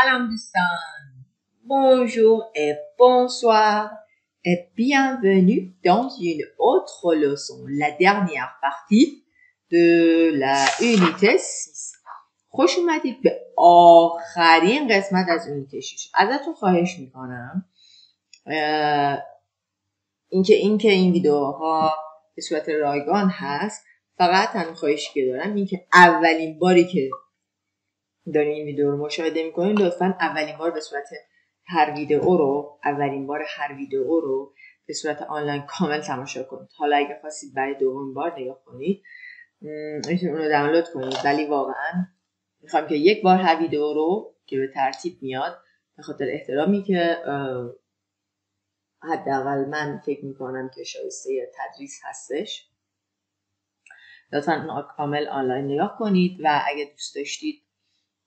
Salam دوستان. Bonjour et bonsoir et bienvenue dans une autre leçon, la dernière partie de la unité 6. خوش اومدید به آخرین قسمت از یونیت 6. ازتون خواهش میکنم اینکه این ویدیوها به صورت رایگان هست، فقط تنها خواهشی که دارم این که اولین باری که دارین این ویدیو رو مشاهده میکنین لطفاً اولین بار هر ویدیو رو به صورت آنلاین کامل تماشا کنید. حالا اگه خواستید برای دومین بار نگاه کنید میتونید اون رو دانلود کنید، ولی واقعاً میخوام که یک بار هر ویدیو رو که به ترتیب میاد، به خاطر احترامی که حداقل من فکر میکنم که شایسته تدریس هستش، لطفاً کامل آنلاین نگاه کنید و اگه دوست داشتید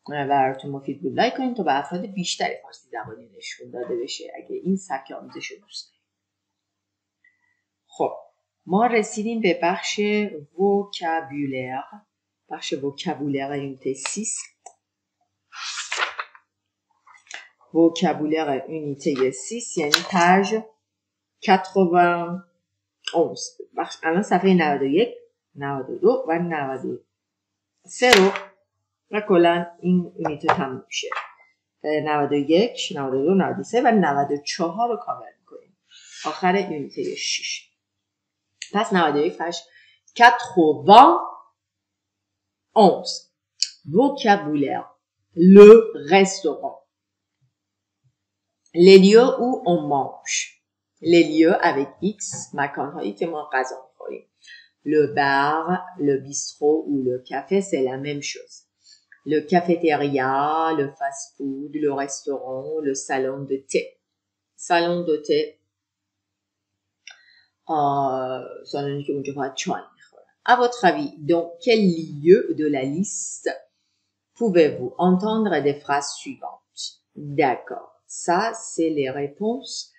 و براتون مفید بود لایک کنید تا به افراد بیشتری فارسی زبانی نشون داده بشه اگه این سبک آموزش رو دوست دارید. خب ما رسیدیم به بخش وکابولر یونیت 6. وکابولر یونیت 6 یعنی پاژ 91. الان صفحه 91 92 و 93 رو و کلا این یونیت تموم میشه. 91 92 93 و 94 رو کاور میکنیم، آخر یونیت 6. پس 91 پاژ 91. vocabulaire, le restaurant, les lieux où on mange, les lieux avec X, مکانهایی که ما غذا میخوریم. Le bar, le bistrot ou le café, c'est la même chose. Le cafétéria, le fast-food, le restaurant, le salon de thé. Salon de thé, salon که اونجا باید چای میخورن. À votre avis, dans quel lieu de la liste pouvez-vous entendre des phrases suivantes? D'accord. Ça, c'est les réponses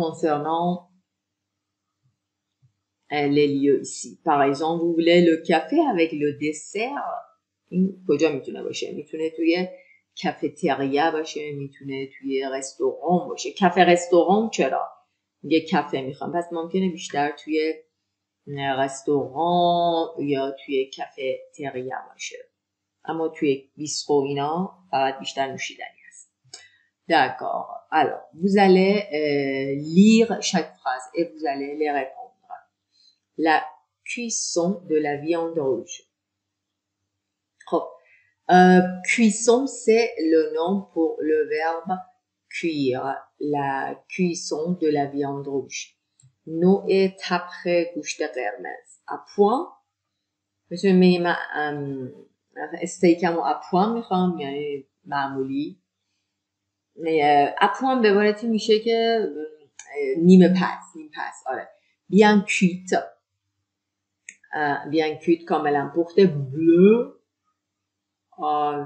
concernant les lieux ici. Par exemple, vous voulez le café avec le dessert. این کجا میتونه باشه؟ میتونه توی کافتریا باشه، میتونه توی رستوران باشه. کافه رستوران چرا؟ یه کافه میخوام، پس ممکنه بیشتر توی رستوران یا توی کافتریا باشه. اما توی بیسترو اینا فقط بیشتر نوشیدنی هست. D'accord. Alors, vous allez lire chaque phrase et vous allez les répondre. La cuisson de la viande rouge. خب cuisson, c'est le nom pour le verbe cuire. La cuisson de la viande rouge. نوع طبخ گوشت قرمز. À point. مثل من استیکمو اپوان میخوام، یعنی معمولی. اپوان به عبارتی میشه که نیم پس. آره. bien cuite کاملا پخته. bleu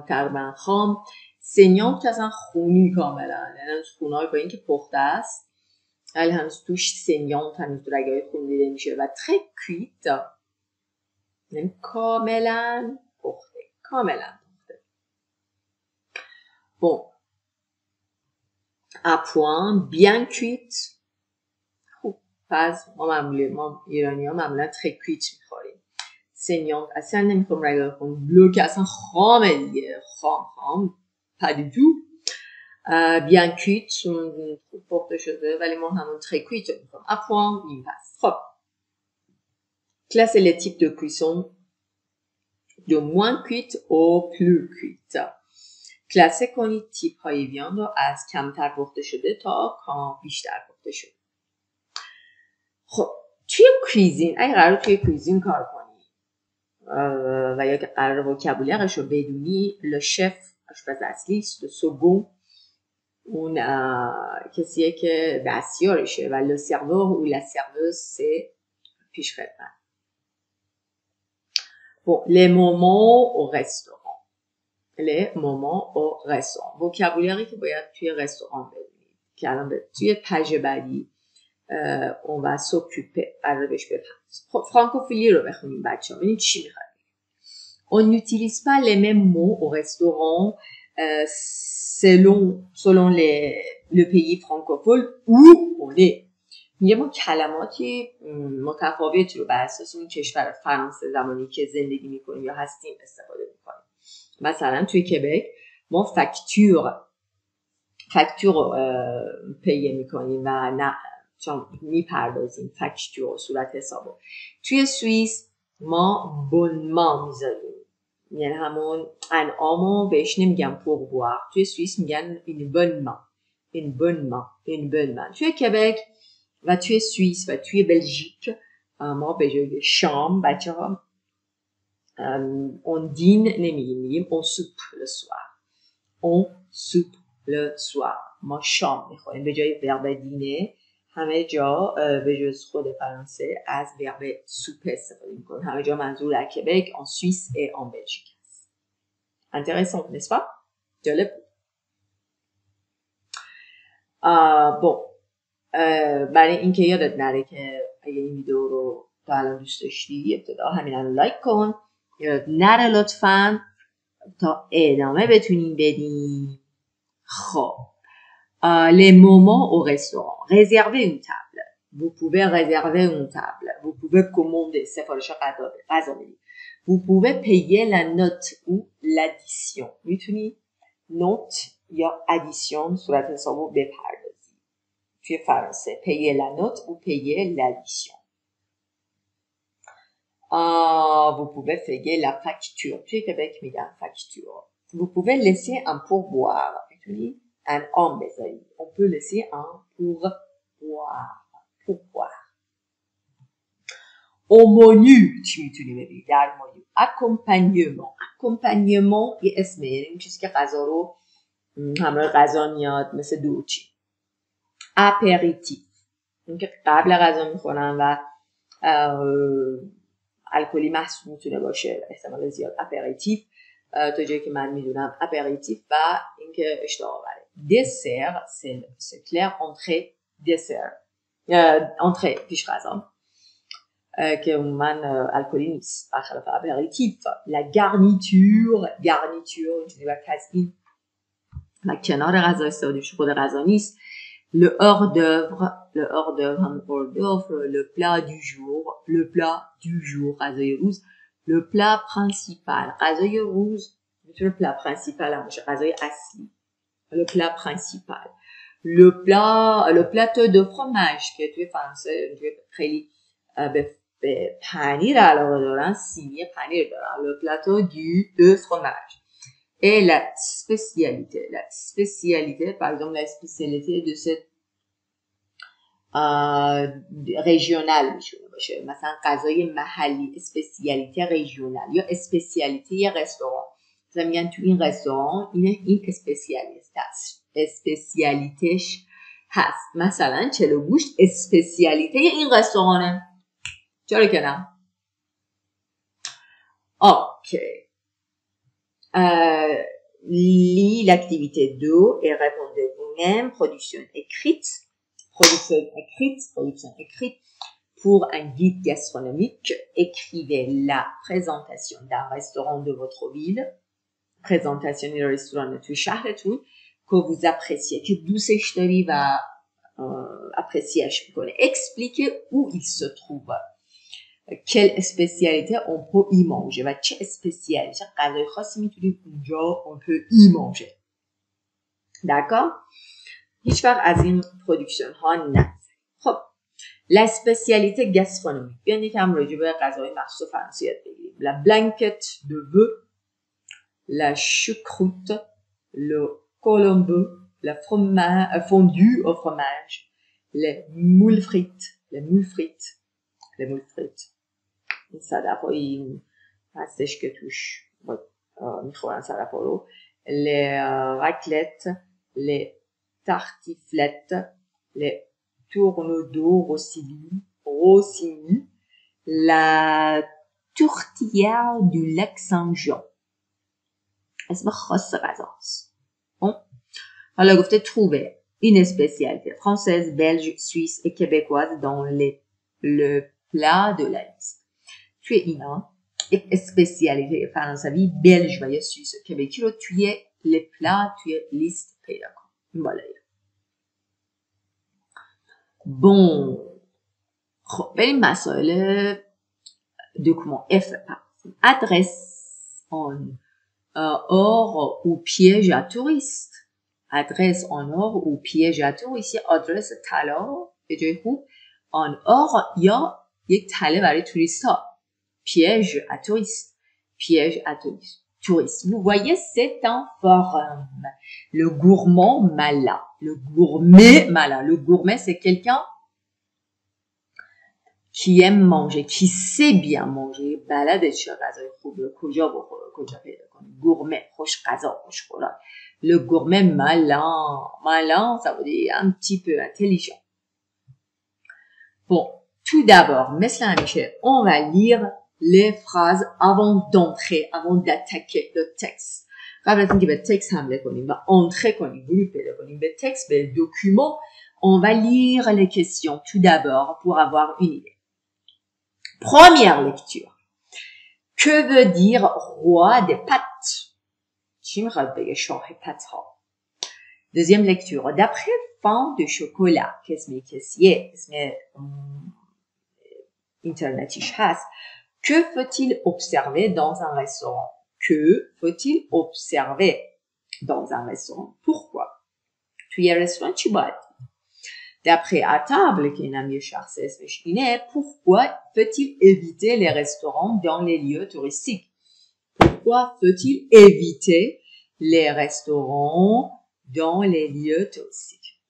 تقریبا خام. سینیان که اصلا خونی کاملا، یعنی خونهای با این که پخته است ولی هنوز توش سینیان، هنوز رگهای خون دیده میشه. و très cuite یعنی کاملا پخته. bon à point, bien cuite. خوب. پس ما ایرانی ها معمولا très cuite میخوریم. سینیان اصلا نمیخورم رگهای خون. بلو که اصلا خامه دیگه، خام pas du tout. bien cuite خوب پخته شده، ولی ما همون très cuite میخوریم. à point نیم پس. خب classer les types de cuisson de moins cuite au plus cuite. کلاسه کنید تیپ های ویاند رو از کمتر پخته شده تا بیشتر پخته شده. خب توی کویزین، اگه قرار توی کویزین کار کنی و یا قرار وکابولرش رو بدونی، لشف آشپز اصلی است، سوگون اون کسیه که دستیارشه و لسروور و لسروز سه پیش خدمت. bon les moments au restaurant. les moments au restaurant. وکابولری که باید توی رستوران بدونید که الان توی پژ بعدی on va s'occuper قرار بهش بپردازیم. خب فرانکوفیلی رو بخونیم بچه‌ها، ببینید چی میخواد. on n'utilise pas les mêmes mots au restaurant selon le pays francophone où on est. میگه ما کلماتی متفاوتی رو بر اساس اون کشور فرانسه زمانی که زندگی میکنیم یا هستیم استفاده میکنیم. مثلا توی کبک ما فاکتور پیه میکنیم و نه چون میپردازیم فاکتور صورت حسابو. توی سوئیس ما بونمان میذاریم، یعنی همون انعامو بهش نمیگن پوربوار، توی سوئیس میگن این بونمان. توی کبک و توی سوئیس و توی بلژیک ما به جای شام بچه ها اون دین نمیگیم، میگیم اون سوپ لسوار. ما شام میخوریم به جای ورب دینه. همه جا به جز خود فرانسه از ورب سوپ استفاده میکنن. همه جا منظور در کبک، en Suisse et en Belgique است. Intéressant, n'est-ce pas؟ جالب بود. برای اینکه یادت نره که اگه این ویدیو رو تا الان دوست داشتی ابتدا همین رو لایک کن، یادت نره لطفاً تا ادامه بتونیم بدیم. خب les moments au restaurant. Réservez une table. Vous pouvez réserver une table. Vous pouvez commander. سفارش غذا بدید. Vous pouvez payer la note ou l'addition. میتونی نوت یا ادیسیون صورت حسابو بپردازی. توی فرانسه payer la note ou payer l'addition. Vous pouvez payer la facture. توی کبک میگن facture. Vous pouvez laisser un pourboire. میتونی انعام بذارید. On peut laisser un pourboire. Au menu چی میتونی ببینی در منیو؟ accompagnement یه اسمه، یعنی این چیزی که غذا رو همراه غذا میاد، مثل دوچی. apéritif این که قبل غذا میخورن و الکلی محسوب میتونه باشه احتمال زیاد. apéritif تا جایی که من میدونم apéritif و اینکه اشتها آوره. dessert c'est clair, entrée dessert. entrée پیش غذا که من الکلی نیست برخلاف apéritif. la garniture اینجوری و تزیین و کنار غذا استفاده میشه، خود غذا نیست. le hors d'œuvre هم hors d'œuvre. le plat du jour غذای روز. le plat principal غذای روز میتونه plat principal هم باشه، غذای اصلی. le plat principal. le plateau de fromage که توی فرانسه خیلی به پنیر علاقه دارن، سینی پنیر دارن. le plateau de fromage. et la spécialité par exemple la spécialité de cette رژیونال میشونه باشه، مثلا غذای محلی اسپسیالیته رژیونال یا اسپسیالیته یه رستوران. مثلا میگن تو این رستوران این اسپسیالیتش هست، مثلا چلو گوشت اسپسیالیته این رستورانه، چرا که نه؟ اوکی. lis l'activité 2 et répondez vous-même. Production écrite. Pour un guide gastronomique, écrivez la présentation d'un restaurant de votre ville. présentation d'un restaurant توی شهرتون که vous appréciez، که دوستش داری و appréciez میکنه. expliquez où il se trouve. quelle spécialité on peut y manger و چه اسپسیالیته غذای خاصی میتونیم اونجا on peut y manger. d'accord؟ هیچ وقت از این پرودکشن ها نگذارید. خب la spécialité gastronomique. بیان یکم راجع به غذای مخصوص فرانسه یاد بگیریم. la blanquette de bœuf, la choucroute, le colombo, la fondue au fromage, les moules frites. این صدفایی هستش که توش میخورن صدفا رو. les raclettes, les tartiflettes, les tournedos rossini, la tourtière du lac Saint-Jean. اسم خاص غذاست. حالا گفته trouver une spécialité française, belge, suisse et québécoise dans le plat de la liste. توی اینا یک اسپسیالیته فرانسوی، بلژ و یا سوئیس و کبکی رو توی لپلا توی لیست پیدا کن. این بالایی. بون خب بریم مسائل دکومان F. Adresse en or ou piège à touriste. Adresse en or ou piège à touriste. یه آدرس طلا به جای خوب en or یا یک طلا برای توریست ها. Piège à touriste. Piège à touriste. Vous voyez, c'est un forum. Le gourmand malin. Le gourmet malin. Le gourmet, c'est quelqu'un qui aime manger, qui sait bien manger. بلده چه غذای خوب رو کجا بخوره، کجا پیدا کنه. Gourmet, خوش غذا، خوش خوراک. Le gourmet malin. Malin, ça veut dire un petit peu intelligent. Bon, tout d'abord, مثل همیشه, on va lire les phrases avant d'entrer, avant d'attaquer le texte. قبل از اینکه به تکست حمله کنیم و entrer کنیم، ورود پیدا کنیم به تکست، به document, on va lire les questions tout d'abord pour avoir une idée. Première lecture. Que veut dire roi des pâtes? چی میخواد بگه شاه پت ها؟ Deuxième lecture. D'après pain de chocolat. اسم کسیه، اسم اینترنتیش هست. Que faut-il observer dans un restaurant? Que faut-il observer dans un restaurant? Pourquoi? توی رستوران چی باید؟ D'après à table, qui est un mieux chassé, pourquoi faut-il éviter les restaurants dans les lieux touristiques? Pourquoi faut-il éviter les restaurants dans les lieux touristiques?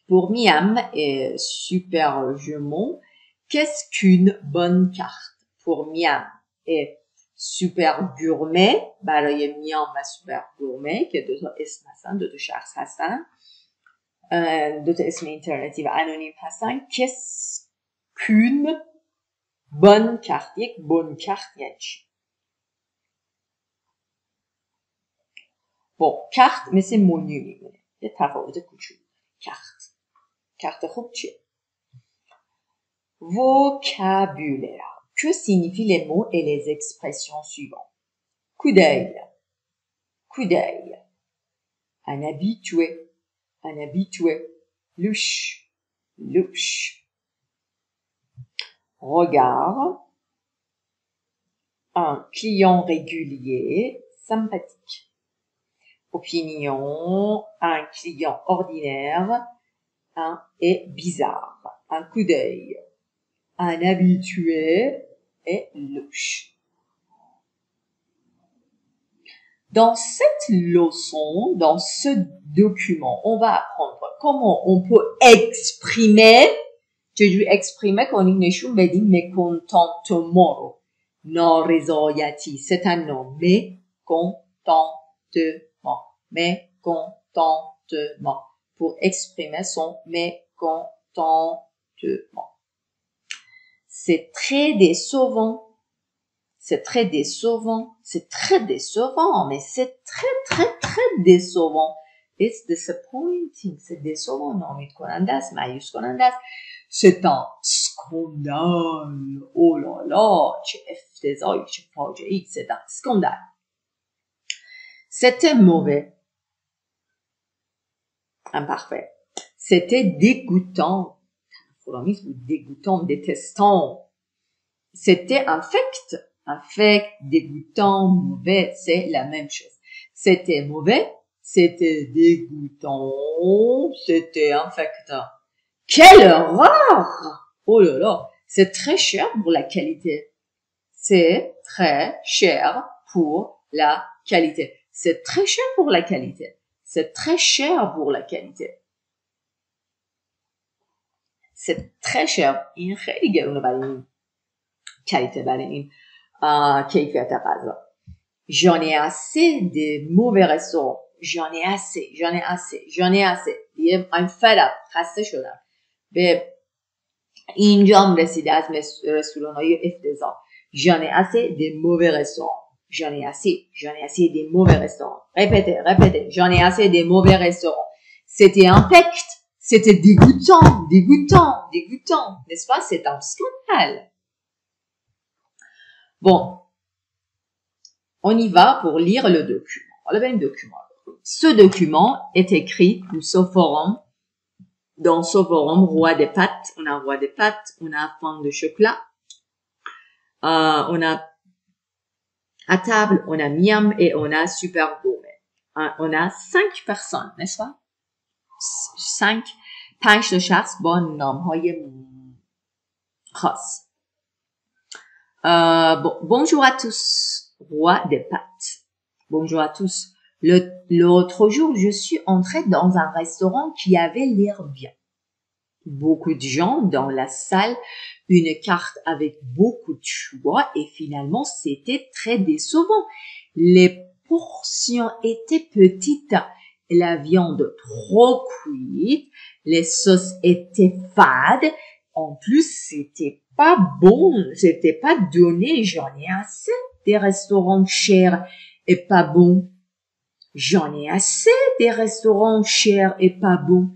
Pour Miam et Super Jumeau, qu'est-ce qu'une bonne carte? Pour Miam et Super Gourmet, برای Miam و Super Gourmet که دو تا اسم هستن، دو تا شخص هستن، دو تا اسم اینترنتی و انونیم هستن. Qu'est-ce qu'une bonne carte? یک bonne carte یعنی چی؟ bon, carte مثل منیو میمونه، یه تفاوت کوچولو. carte خوب چیه؟ vocabulaire. Que signifient les mots et les expressions suivantes? Coup d'œil, un habitué, louche, regard, un client régulier, sympathique, opinion, un client ordinaire, et bizarre, un coup d'œil, un habitué et louche. Dans cette leçon, dans ce document, on va apprendre comment on peut exprimer, چجوری exprimer کنیم نشون بدیم mécontentement رو. نارضایتی. C'est un nom. Mécontentement. Pour exprimer son mécontentement. C'est très décevant. C'est très décevant, mais c'est très décevant. It's disappointing. C'est décevant, ناامید کننده است، مایوس کننده است. C'est un scandale. Oh là là, چه افتضاحی، چه فاجعه‌ای. C'est un scandale. C'était mauvais. Imparfait. C'était dégoûtant. Dégoûtant, détestant. C'était infect. Infect, dégoûtant, mauvais, c'est la même chose. C'était mauvais, c'était dégoûtant, c'était infectant. Quelle horreur! Oh là là, c'est très cher pour la qualité. C'est très cher pour la qualité. C'est très cher pour la qualité. C'est très cher pour la qualité. C'est très cher. این خیلی گرونه برای این qualité برای این کیفیت غذا. J'en ai assez de mauvais restaurants. J'en ai assez. I'm fed up. خسته شدم. به اینجام رسیده از رستوران‌های افتضاح. J'en ai assez de mauvais restaurants. J'en ai assez de mauvais restaurants. Répétez. J'en ai assez de mauvais restaurants. C'était infect. C'était dégoûtant. N'est-ce pas? C'est un scandale. Bon, on y va pour lire le document. حالا بریم document. Ce document est écrit pour ce forum. Dans ce forum, roi des pâtes, on a roi des pâtes, on a pain de chocolat, on a à table, on a miam et on a super gourmet. On a 5 personnes, n'est-ce pas? 5 شخص با نام‌های خاص. Bonjour à tous, roi des pâtes. Bonjour à tous. L'autre jour, je suis entrée dans un restaurant qui avait l'air bien. Beaucoup de gens dans la salle, une carte avec beaucoup de choix et finalement, c'était très décevant. Les portions étaient petites, la viande trop cuite, les sauces étaient fades. En plus, c'était pas bon, c'était pas donné. J'en ai assez des restaurants chers et pas bons. J'en ai assez des restaurants chers et pas bons.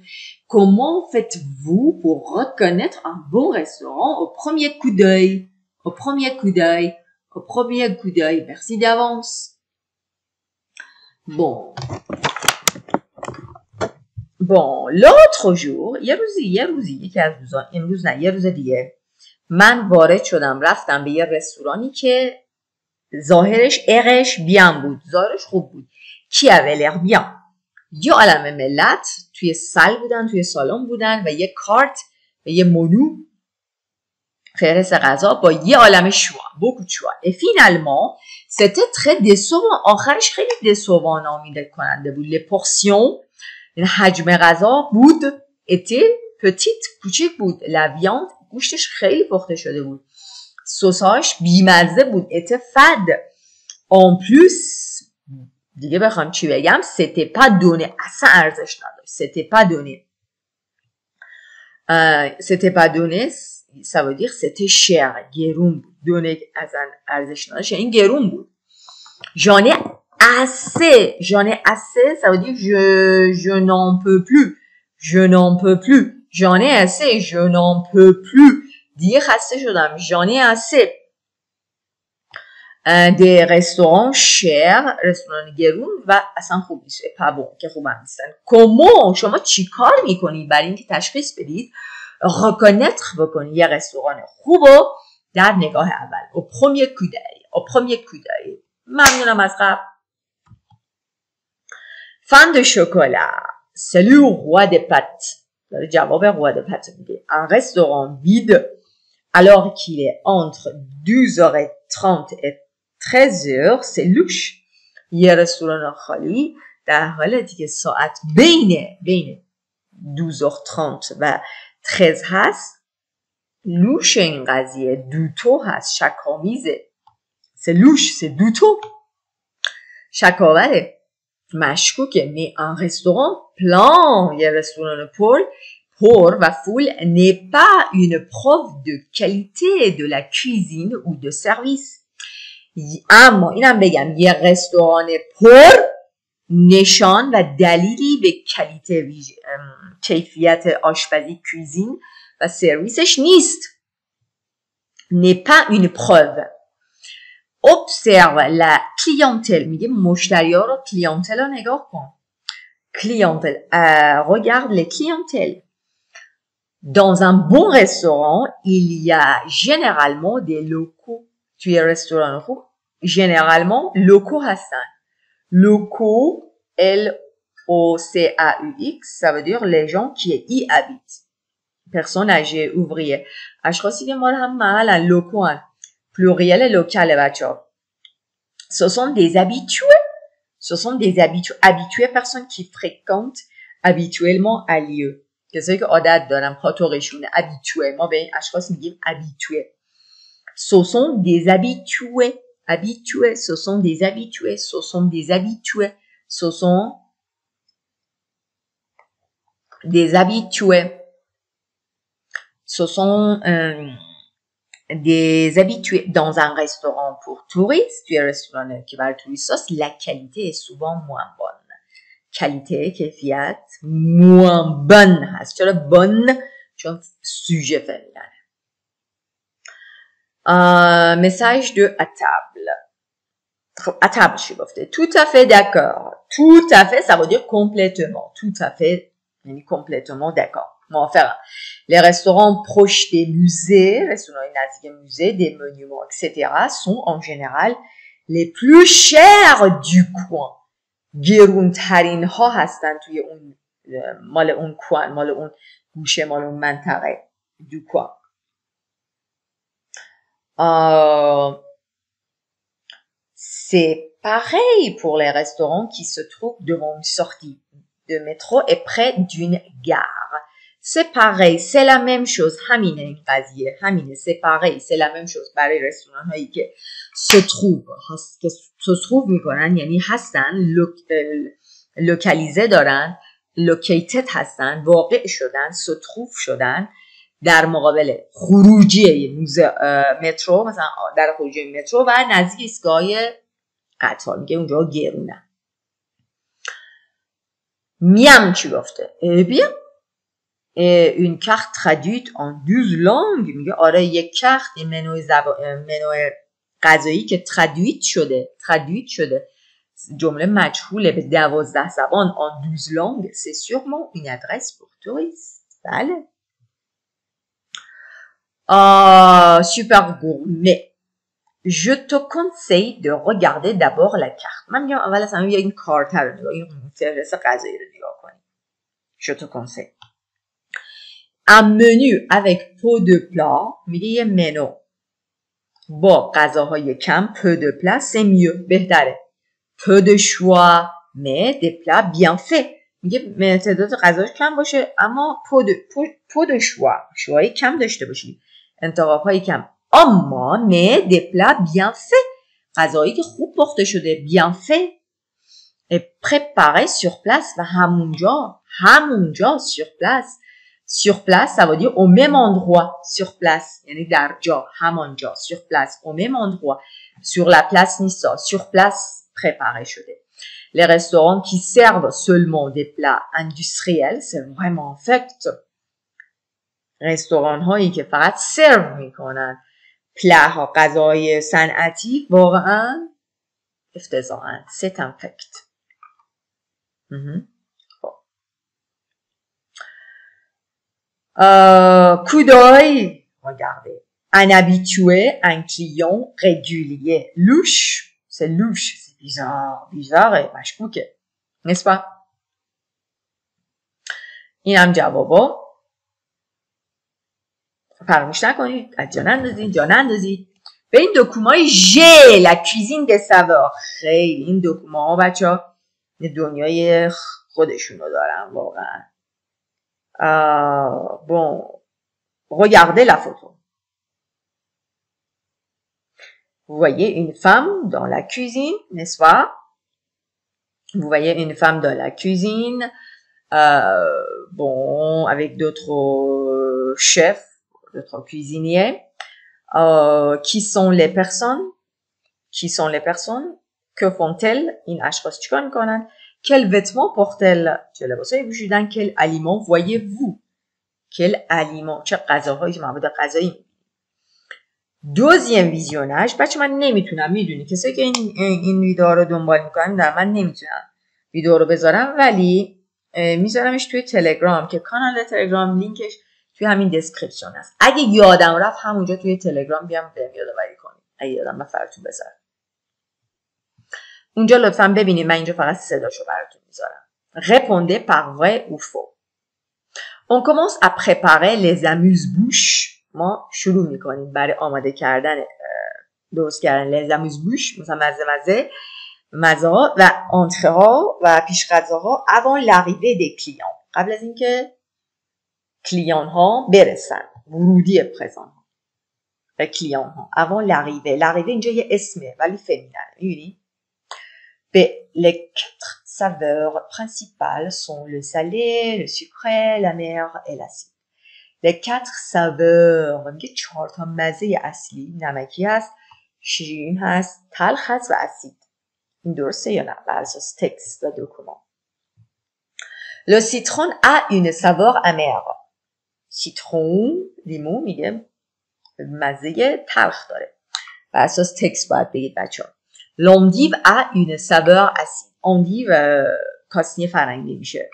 Comment faites-vous pour reconnaître un bon restaurant au premier coup d'œil? Au premier coup d'œil, au premier coup d'œil. Merci d'avance. Bon, l'autre jour یه روزی یکی از روزا امروز نه یه روز دیگه من وارد شدم رفتم به یه رستورانی که ظاهرش اغش بیان بود، ظاهرش خوب بود. کی اولر بیان یه عالم ملت توی توی سالن بودن و یه کارت و یه منو فهرست غذا با یه عالم شوا beaucoup de choix. Et finalement c'était très décevant. آخرش خیلی décevant نامیده کننده بود. Les portions حجم غذا بود était petite کوچیک بود. La viande گوشتش خیلی پخته شده بود. سساش بیمزه بود. était fade. En plus دیگه بخوام چی بگم c'était pas donné. اصلا ارزش نداشت. c'était pas donné. C'était pas donné ça veut dire c'était cher. گرون بود. donné اصلا ارزش نداشت یعنی گرون بود. J'en ai assez, ça veut dire je n'en peux plus. Je n'en peux plus. J'en ai assez, je n'en peux plus. Dire خسته شدم. J'en ai assez. Des restaurants chers, رستوران گرون و اصلا خوب نیست. pas bon که خوب نیستن. Comment شما چی کار میکنید برای اینکه تشخیص بدید reconnaître بکنید یه رستوران خوبو در نگاه اول. Au premier coup d'œil. Au premier coup d'œil. ممنونم از قبل. Fin de chocolat. C'est le roi des pâtes. جواب roi des pâtes میگه. Un restaurant vide alors qu'il est entre 12h30 et 13h. C'est louche. یه رستوران خالی در حالتی که ساعت بین 12h30 و 13 هست. لوش این قضیه دوتو هست. شکامیزه. C'est louche, c'est douteux. شکاوره. مشکوکه. Mais un restaurant plein, یه رستوران پر و full n'est pas une preuve de qualité de la cuisine ou de service. اما اینم بگم یه رستوران پر نشان و دلیلی به کیفیت آشپزی کوزین و سرویسش نیست. n'est pas une preuve. Observe la clientèle. میگه مشتری ها رو کلیانتل رو نگاه کن. Clientèle. Regarde les clientèles. Dans un bon restaurant, il y a généralement des locaux. توی رستوران خوب généralement locaux هستن. Locaux, L-O-C-A-U-X, ça veut dire les gens qui y habitent. Personnes âgées, ouvriers. اشخاصی که مال هم محلن locaux هن. pluriel local بچه ها. Ce sont des habitués. Ce sont des habitués, personnes qui fréquentent habituellement un lieu. کسایی که عادت دارن پاتوقشونه habitué. ما به این اشخاص میگیم habitué. Ce sont des habitués. Habitués, ce sont des habitués. Ce sont des habitués. Ce sont des habitués. Ce sont des habitués dans un restaurant pour touristes. Tu es restaurant qui va le touristes, la qualité est souvent moins bonne. Qualité, کیفیت moins bonne هست. چرا bonne؟ چون sujet féminin. Message de à table. خب اتب چی گفته؟ tout à fait d'accord. tout à fait ça veut dire complètement. tout à fait یعنی complètement d'accord. موافقم. Les restaurants proches des musées, restaurants نزدیک musées, des monuments, etc. sont en général les plus chers du coin. گرونترین ها هستن توی اون مال اون کوان، مال اون گوشه، مال اون منطقه du coin. C'est pareil pour les restaurants qui se trouvent devant une sortie de métro et près d'une gare. C'est pareil, c'est la même chose. همینه این قضیه، همینه. C'est pareil, c'est la même chose. برای رستوران هایی که se trouve میکنن یعنی هستن، لوکالیزه دارن، located هستن، واقع شدن، se trouve شدن در مقابل خروجی مترو، مثلا در خروجی مترو و نزدیک ایستگاه قطار. میگه اونجا گرونه. میم چی گفته؟ bien une carte traduite en 12 langues. میگه آره یک کارت منوی غذایی که traduite شده جمله مجهوله به 12 زبان en 12 langues. C'est sûrement une adresse pour touristes. بله. Super gourmet. Je te conseille de regarder d'abord la carte. من میگم اول از همه این کارت رو نگاه، این فهرست غذایی رو نگاه کنید. Je te conseille. Un menu avec peu de plats. میگه یه منو با غذاهای کم، peu de plats, c'est mieux. بهتره. peu de choix mais des plats bien faits. میگه تعداد غذاش کم باشه اما peu de choix. شوهای کم داشته باشید. انتخاب‌های کم. اما mais des plats bien faits. غذایی که خوب پخته شده. bien fait. et préparé sur place و همونجا sur place. Sur place, ça veut dire au même endroit. Sur place, یعنی در جا، همانجا. Sur place, au même endroit. Sur la place Nissa. Sur place, préparé شده. Les restaurants qui servent seulement des plats industriels, c'est vraiment fact. رستوران هایی که فقط سرو میکنن پلاها، غذای صنعتی، واقعا افتضاحاً. C'est un fact. Coup d'œil, regardez. Un habitué, un client régulier. Louche, c'est louche, c'est bizarre et مشکوکه. n'est-ce pas? این هم جوابا. فراموش نکنید جا نندازید. به این دکومای ژ la cuisine des saveurs. خیلی این دکوما ها بچه ها دنیای خودشونو دارن واقعا. Bon, regardez la photo. Vous voyez une femme dans la cuisine, n'est-ce pas? Vous voyez une femme dans la cuisine, bon, avec d'autres chefs, d'autres cuisiniers. Qui sont les personnes? Que font-elles? این اشخاص چیکار میکنن؟ Quel vêtement porte-t-elle? چه لباسایی پوشیدن؟ Quel aliment voyez-vous? Quel aliment؟ چه غذاهایی که مواد غذایی؟ Deuxième visionnage. بچه من نمیتونم، میدونی کسایی که این ویدیو رو دنبال میکنن در من نمیتونم ویدیو رو بذارم، ولی میذارمش توی تلگرام که کانال تلگرام لینکش توی همین دسکریپشن هست. اگه یادم رفت همونجا توی تلگرام بیام بهم یادآوری کنید. اگه یادم براتون بذارم. اونجا لطفاً ببینید من اینجا فقط صداشو براتون میذارم. Répondez par vrai ou faux. On commence à préparer les amuse-bouches. ما شروع میکنیم برای آماده کردن درست کردن les amuse-bouches، مثلا مزه و انتره ها و پیش غذاها avant l'arrivée des clients. قبل از اینکه کلیان ها برسن، ورودی پرزان ها و کلیان ها. avant l'arrivée اینجا یه اسمه ولی فمیننه. میبینی؟ Les 4 saveurs principales sont le salé, le sucré, l'amer et l'acide. Les 4 saveurs، میگه 4 تا مزه اصلی نمکی هست، شیرین هست، تلخ هست و اسید. این درسته یا نه؟ بر اساس تکست و دکومان. Le citron a une saveur amère. citron، لیمو میگه مزه تلخ داره. بر اساس تکست باید بگید بچه‌ها. l'endive a une saveur acide. endive کاسنی فرنگی میشه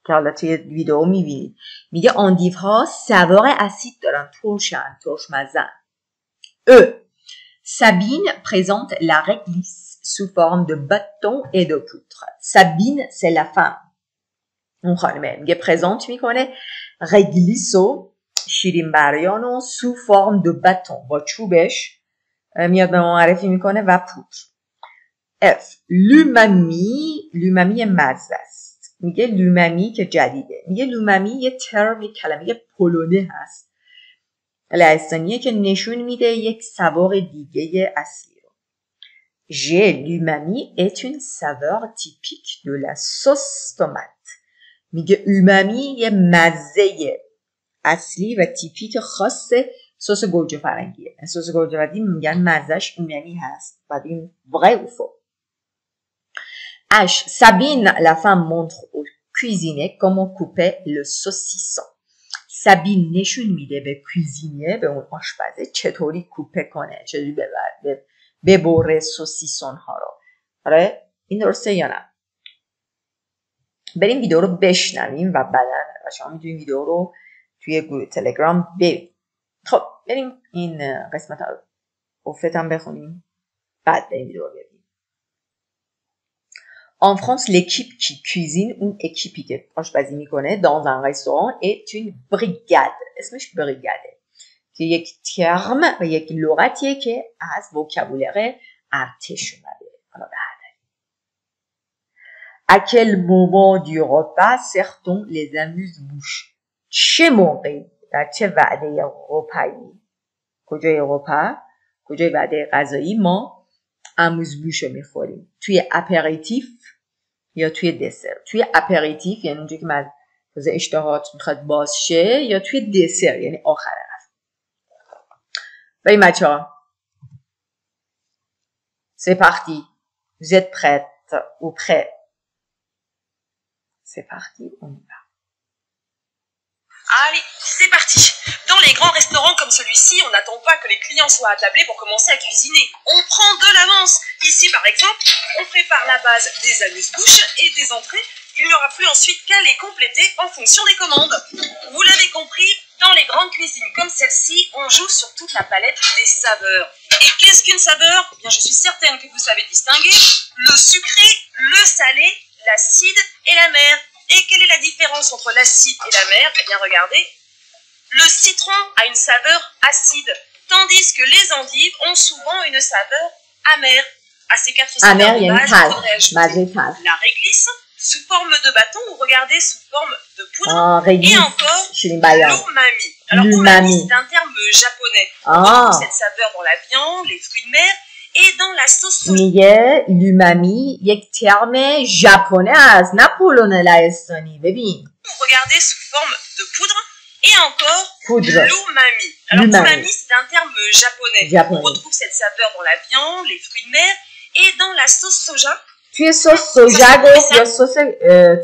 که حالا توی ویدیو میبینید. میگه endive ها saveur acide دارن، ترشن، ترشمزن. Sabine présente la réglisse sous forme de bâton et de poutre. Sabine, c'est la femme. اون خانمه میگه پرزنت میکنه رگلیسو، شیرین بریانو، سو فرم دو باتون، با چوبش میاد به ما معرفی میکنه و پودر. F لومامی مزه است. میگه لومامی که جدیده. میگه لومامی یه ترم، کلمه پولونی هست لهستانیه که نشون میده یک سوار دیگه اصلی رو. G l'umami est une saveur typique de la sauce tomate. میگه اومامی یه مزه اصلی و تیپیک خاص سس گوجه فرنگیه. سس گوجه فرنگی میگن مزهش اومامی هست. بعد این vrai ou faux. H. Sabine, la femme, montre au cuisinier comment couper le saucisson. Sabine نشون میده به کوزینیه، به اون آشپزه چطوری کوپه کنه، چطوری ببره سوسیسون ها رو. آره این درسته یا نه؟ بریم ویدیو رو بشنویم و بعدن شما میتونید ویدیو رو توی گروه تلگرام ببینید. خب بریم این قسمت افت هم بخونیم بعد بریم ویدیو رو ببینیم. En France, l'équipe qui cuisine, اون اکیپی که آشپزی میکنه dans un restaurant est une brigade. اسمش بریگاده که یک ترم و یک لغتیه که از وکابولر ارتش اومده. حالا بعد À quel moment du repas sert-on les amuse-bouches? چه موقعی در چه وعده غذایی، کجای غذا، کجای وعده غذایی ما amuse-bouche رو میخوریم؟ توی اپریتیف یا توی دسر؟ توی اپریتیف یعنی اونجا که مزه اشتهات میخواد باز شه، یا توی دسر یعنی آخر رفت. بریم بچه ها. C'est parti. Vous êtes prêtes ou prêts? C'est parti, on y va. Allez, c'est parti. Dans les grands restaurants comme celui-ci, on n'attend pas que les clients soient attablés pour commencer à cuisiner. On prend de l'avance. Ici, par exemple, on prépare la base des amuse-bouches et des entrées. Il n'y aura plus ensuite qu'à les compléter en fonction des commandes. Vous l'avez compris, dans les grandes cuisines comme celle-ci, on joue sur toute la palette des saveurs. Et qu'est-ce qu'une saveur? Eh bien, je suis certaine que vous savez distinguer le sucré, le salé, l'acide et la mer. Et quelle est la différence entre l'acide et la mer? Eh bien, regardez. Le citron a une saveur acide, tandis que les endives ont souvent une saveur amère. À ces quatre saveurs de base, il faudrait ajouter la réglisse sous forme de bâton ou regardez sous forme de poudre. Et encore, l'umami. Alors, umami, c'est un terme japonais. On retrouve cette saveur dans la viande, les fruits de mer et dans la sauce soja. میگه l'umami یک ترم ژاپنی است، نه پولون لهستانی. ببین. Regardez sous forme de poudre. Et encore, l'umami. Alors, l'umami, c'est un terme japonais. On retrouve cette saveur dans la viande, les fruits de mer et dans la sauce soja. توی سس سوجا گفت یا سس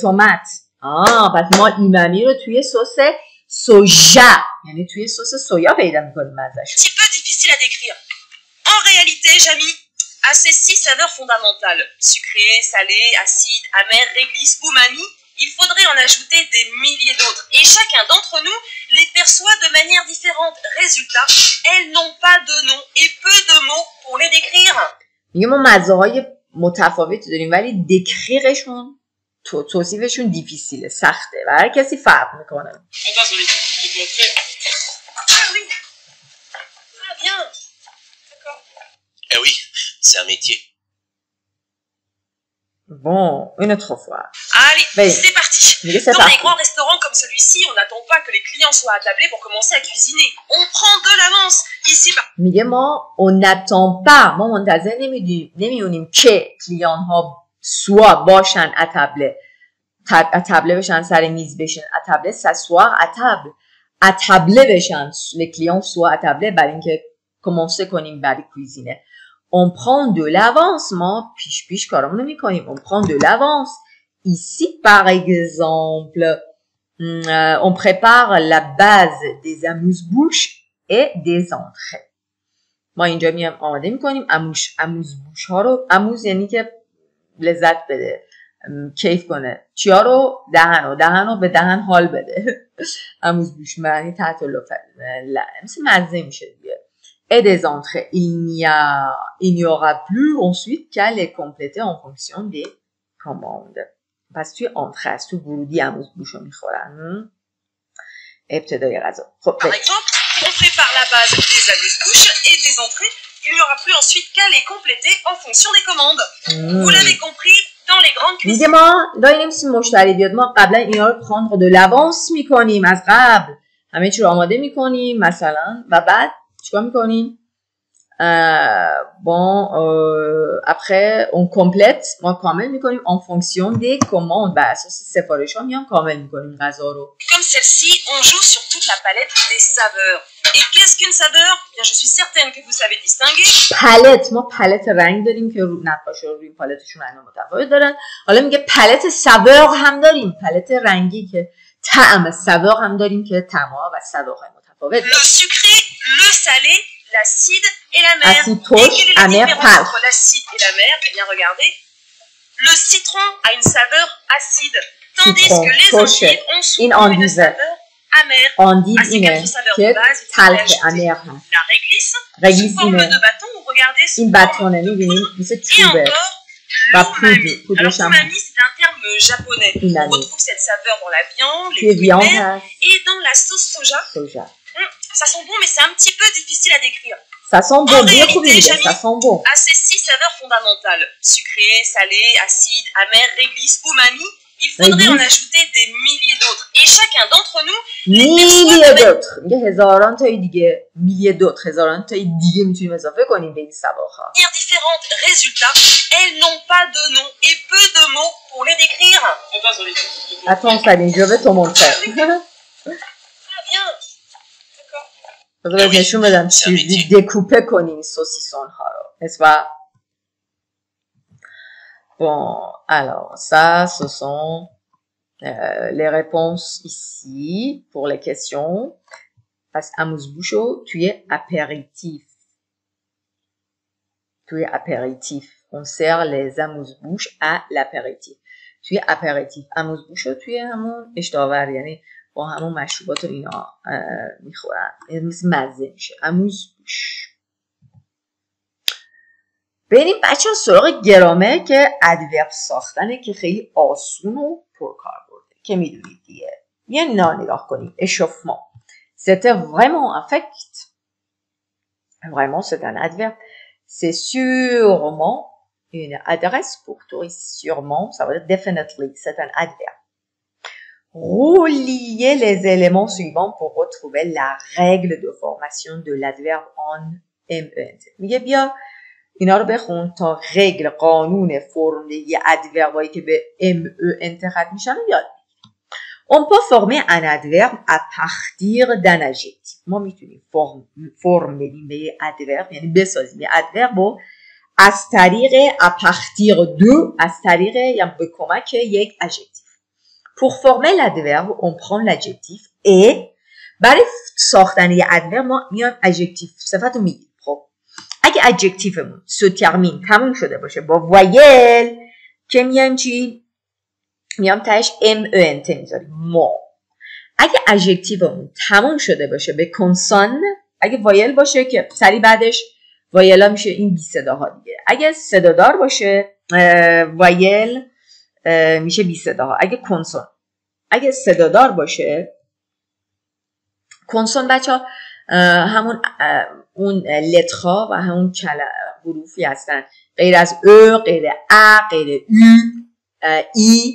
تومات. پس ما ایمامی رو توی سس سوجا، یعنی توی سس سویا پیدا میکنیم ازش. Un petit peu difficile à décrire. En réalité, Jamy, à ces 6 saveurs fondamentales, sucré, salé, acide, amer, réglisse, umami, il faudrait en ajouter des milliers d'autres. Et chacun d'entre nous les perçoit de manière différente. Résultat, elles n'ont pas de nom et peu de mots pour les décrire. میگه ما مزه‌های متفاوتی داریم ولی دکریرشون، توصیفشون دیفیسیله، سخته و هر کسی فرق میکنه. Eh oui, c'est un métier. Bon, une autre fois. Allez, c'est parti. Dans les grands restaurants comme celui-ci, on n'attend pas que les clients soient attablés pour commencer à cuisiner. On prend de l'avance. Ici, میگه ما on n'attend pas، ما منتظر نمیمونیم که کلیان ها سوا باشن اتابله بشن، سر میز بشن. اتابله s'asseoir اتابله بشن، les clients soient attablés برای اینکه commencer کنیم برای کوزینه. On prend de l'avance. ما پیش کارمونو میکنیم. On prend de l'avance. Ici, par exemple, on prépare la base des amuse-bouches et des entrées. ما اینجا میام آماده میکنیم اموزبوش ها رو. اموز یعنی که لذت بده، کیف کنه. چیا رو؟ دهن رو به دهن حال بده. اموزبوش معنی تحت مثل مزه میشه دیگه. Et des entrées. Il n'y aura plus ensuite qu'à les compléter en fonction des commandes. پس توی انتره است، تو ورودی اموزبوش رو میخورن. ابتدای غذا. خب Par exemple, on prépare la base des amuse-bouches et des entrées. Il n'y aura plus ensuite qu'à les compléter en fonction des commandes. Vous l'avez compris, dans les grandes cuisines. میگه ما دایی نمیسیم مشتری بیاد، ما قبلا اینا رو prendre de l'avance میکنیم، از قبل همه چی رو آماده میکنیم مثلا، و بعد چیکار میکنیم؟ après on complète، ما کامل میکنیم en fonction des commandes، بر اساس سفارش ها میام کامل میکنیم غذا رو. Comme celle-ci, on joue sur toute la palette des saveurs. Et qu'est-ce qu'une saveur? Bien, je suis certaine que vous savez distinguer. پالت، ما پالت رنگ داریم که نقاشا روی این پالتشون رنگ متفاوت دارن. حالا میگه پالت ساور هم داریم، پالت رنگی که طعم، ساور هم داریم که طعم‌ها و ساورهای متفاوت. Le sucré, le salé, l'acide et la mer. Acide Et torche, quelle est la amer, différence pâle. entre l'acide et la mer? Eh bien, regardez. Le citron a une saveur acide, tandis Citron, que les torche, endives ont این souvent une endive. saveur amère. endive À ces اینه quatre saveurs که de base, il faut تلخ ajouter امر هست. la réglisse, réglisse sous forme اینه، de bâton, ou regardez sous این forme بتونه میبینیم مثل Et چوبه encore, و l'umami. Alors, پودرش هم umami, c'est un terme japonais. On اینه retrouve cette saveur dans la viande, توی les fruits de ویان mer هست. et dans la sauce soja. سوژا Ça sent bon, mais c'est un petit peu difficile à décrire. ça sent bon، بوی خوبی میده، Jamie, ça sent bon. À ces 6 saveurs fondamentales, sucré, salé, acide, amer, réglisse, umami, il faudrait en ajouter des milliers d'autres. Et chacun d'entre nous, میلیه دوتر، میگه هزاران تای دیگه، میلیه دوتر، هزاران تای دیگه میتونیم اضافه کنیم به این سواها. différentes résultats, elles n'ont pas de nom et peu de mots pour les décrire. Attends, Saline, je vais te montrer. Ah bien. بذار نشون بدم چجوری دکوپه کنیم سوسیسون ها رو. n'est-ce pas? Bon, alors ça, ce sont les réponses ici pour les questions. Parce amuse-bouche, tu es apéritif. Tu es apéritif. On sert les amuse-bouches à l'apéritif. Tu es apéritif. Amuse-bouche, tu es همون اشتاور، یعنی با همون مشروبات و اینا میخورن، یعنی مثل مزه میشه. اموزبوش. بریم بچه ها سراغ گرامر که ادورب ساختنه که خیلی آسون و پرکار برده که میدونید دیگه. یه نگاه کنیم. échauffement. C'était vraiment un fait. Vraiment, c'est un adverbe. C'est sûrement une adresse pour touristes. Sûrement, ça veut dire definitely. C'est un adverbe. Reliez les éléments suivants pour retrouver la règle de formation de l'adverbe en MENT. میگه بیا اینا رو بخون تا رگل، قانون فرموله‌ای ادوربایی که به MENT ختم میشن رو یاد بگیری. On peut former un adverbe à partir d'un adjectif. ما میتونیم فرم بدیم به ادورب، یعنی بسازیم یه ادورب رو از طریق à partir de، از طریق یا به کمک یک adjectif. Pour former l'adverbe, on prend l'adjectif et برای ساختن یه adverbe ما میایم adjectif صفت رو میگیم. خب اگه adjectivمون se termine تموم شده باشه با voyelle که میایم چی؟ میام تهش MENT میذاریم ما. اگه adjectivمون تموم شده باشه به کنسون، اگه وایل باشه که سری بعدش وایلا میشه این بی صداها دیگه. اگه صدادار باشه وایل میشه بی صداها. اگه کنسون، اگه صدادار باشه کنسون بچه ها همون اون لترها و همون حروفی هستن غیر از او، غیر ا، غیر او، ای،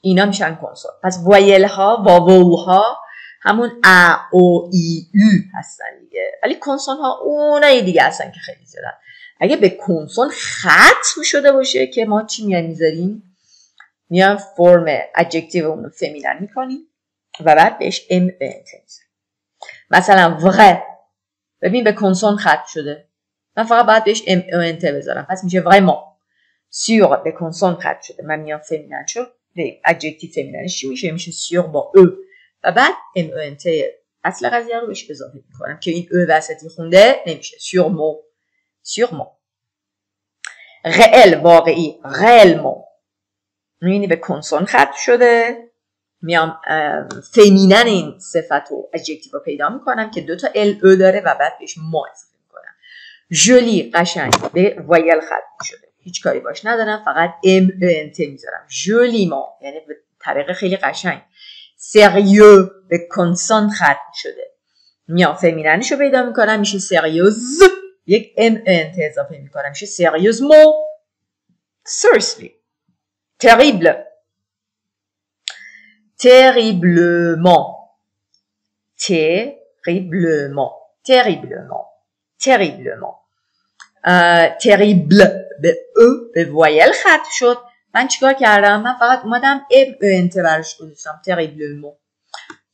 اینا میشن کنسون. پس وایل ها، واول ها همون ا، او، ای، او هستن دیگه. ولی کنسون ها اونای دیگه هستن که خیلی زیادن. اگه به کنسون ختم شده باشه که ما چی میذاریم؟ میان فرم ادجکتیو اون فمینن میکنیم و بعد بهش MENT میذاریم. مثلا vrai، ببین به کنسون ختم شده، من فقط باید بهش MENT بذارم، پس میشه vraiment. sur به کنسون ختم شده، من میان فمینن شد، ادجکتیو فمیننش چی میشه؟ میشه sur با او و بعد MENT اصل قضیه رو بهش اضافه میکنم که این وسطی خونده نمیشه. sûrement réel واقعی réellement میبینی به کنسون ختم شده. میام فمینن این صفت و ادجکتیو رو پیدا میکنم که 2 تا ال او داره و بعد بهش ما اضافه میکنم. جولی قشنگ به وایل ختم شده، هیچ کاری باش ندارم، فقط ام انت میذارم. جولیمان یعنی به طریق خیلی قشنگ. سریو به کنسون ختم شده، میام فمیننش رو پیدا میکنم میشه سریوز، یک ام انت اضافه میکنم میشه سریوزمون. seriously terrible terriblement terriblement terriblement terriblement terrible به او به وایل ختم شد. من چیکار کردم؟ من فقط اومدم ام انت براش گذاشتم terriblement.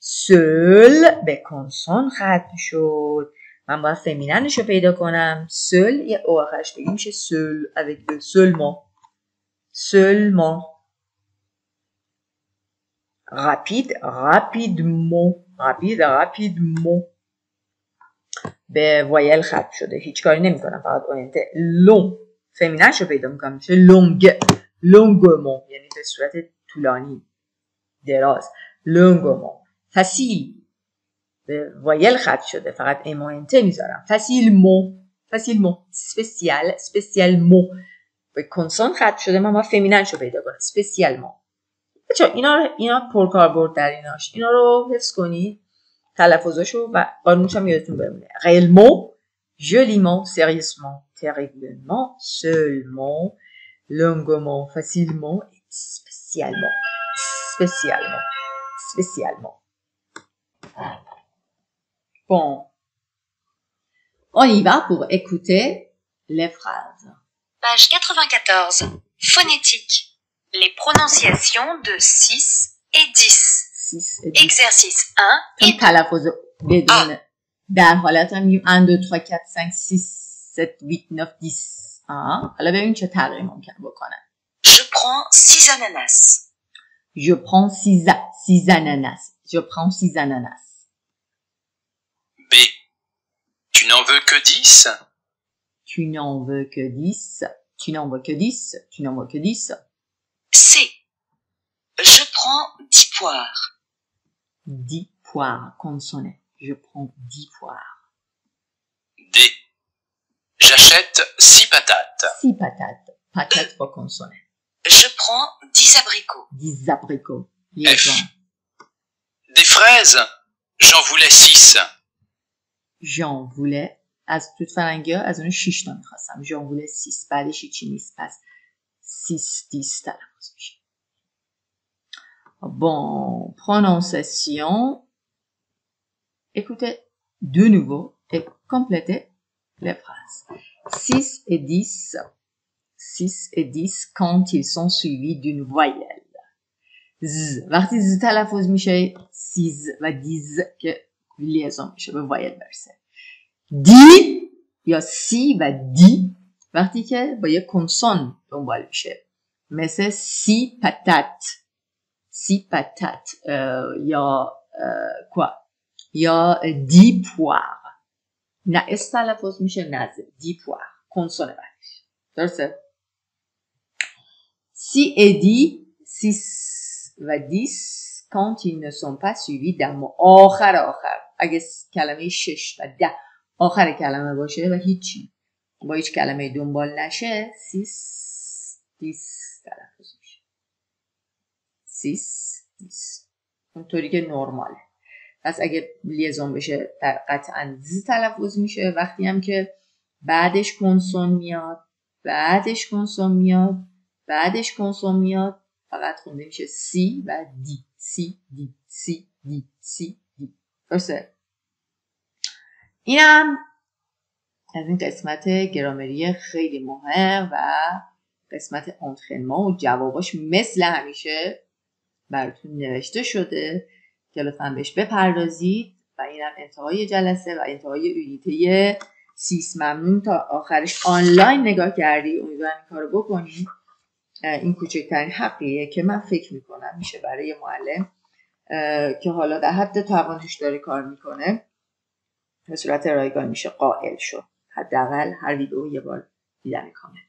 seul به کنسون ختم شد، من باید فمیننش رو پیدا کنم. seul یه او آخرش بگیم میشه seul avec le seulement seulement. rapide rapidement rapide rapidement به وایل ختم شده، هیچ کاری نمی کنم فقط اونته. long فمیننش رو پیدا میکنم میشه long longuement یعنی به صورت طولانی دراز. longuement facile به وایل ختم شده فقط امانته میذارم. facilement spécialement به کنسون ختم شده، من باید فمیننش رو پیدا کنم. spécialement. بچه اینا پرکاربرد در ایناش، اینا رو حفظ کنید تلفظاشو و قانونش هم یادتون بمونه. réellement joliment sérieusement terriblement seulement longuement facilement spécialement bon on y va pour écouter les phrases. Page 94. Phonétique. Les prononciations de 6 et 10. Exercice 1 et 2. تلفظ بدون در حالت هم میگیم 1 2 3 4 5 6 7 8 9 10. حالا ببین چه تغییر ممکن بکنن. Je prends 6 ananas. Je prends 6 ananas. Je prends 6 ananas. B. Tu n'en veux que 10? Tu n'en veux que 10. Tu n'en veux que 10. Tu n'en veux que 10. C. Je prends 10 poires. 10 poires consonnées. Je prends 10 poires. D. J'achète 6 patates. 6 patates. Patates pour consonner. Je prends 10 abricots. 10 abricots. F. Des fraises? J'en voulais 6. J'en voulais. از توت فرنگی ها از اون 6 تا میخواستم. j'en voulais 6. بعدش هیچی نیست. پس 6 10 تلفظ میشه. Bon, prononciation. Écoutez de nouveau et complétez les phrases. 6 et 10. 6 et 10 quand ils sont suivis d'une voyelle. Z. وقتی ز تلفظ میشه 6 و 10 که لیزون میشه به وایل برسه. دی یا سی و دی وقتی که با یک کنسون دنبال میشه مثل سی پتات یا یا دی پوار نه اس تلفظ میشه نه دی پوار کنسون بعدش درسته. سی et دی 6 و 10 quand ils ne sont pas suivis d'un mot. آخر اگه کلمه 6 و 10 آخر کلمه باشه و هیچی با هیچ کلمه دنبال نشه 6 10 تلفظ میشه. 6 10 اونطوری که نرماله. پس اگه لیزون بشه قطعا ز تلفظ میشه. وقتی هم که بعدش کنسون میاد فقط خونده میشه سی و دی. سی دی سی دی سی دی. درسته؟ اینم از این قسمت گرامری خیلی مهم و قسمت انترنمان و جواباش مثل همیشه براتون نوشته شده که لطفاً بهش بپردازید و اینم انتهای جلسه و انتهای یونیته 6. ممنون تا آخرش آنلاین نگاه کردی. امیدوارم این کارو بکنید. این کوچکترین حقیه که من فکر میکنم میشه برای معلم که حالا در حد توان توش داره کار میکنه به صورت رایگان میشه قائل شد. حداقل هر ویدئو یه بار دیدن کامل.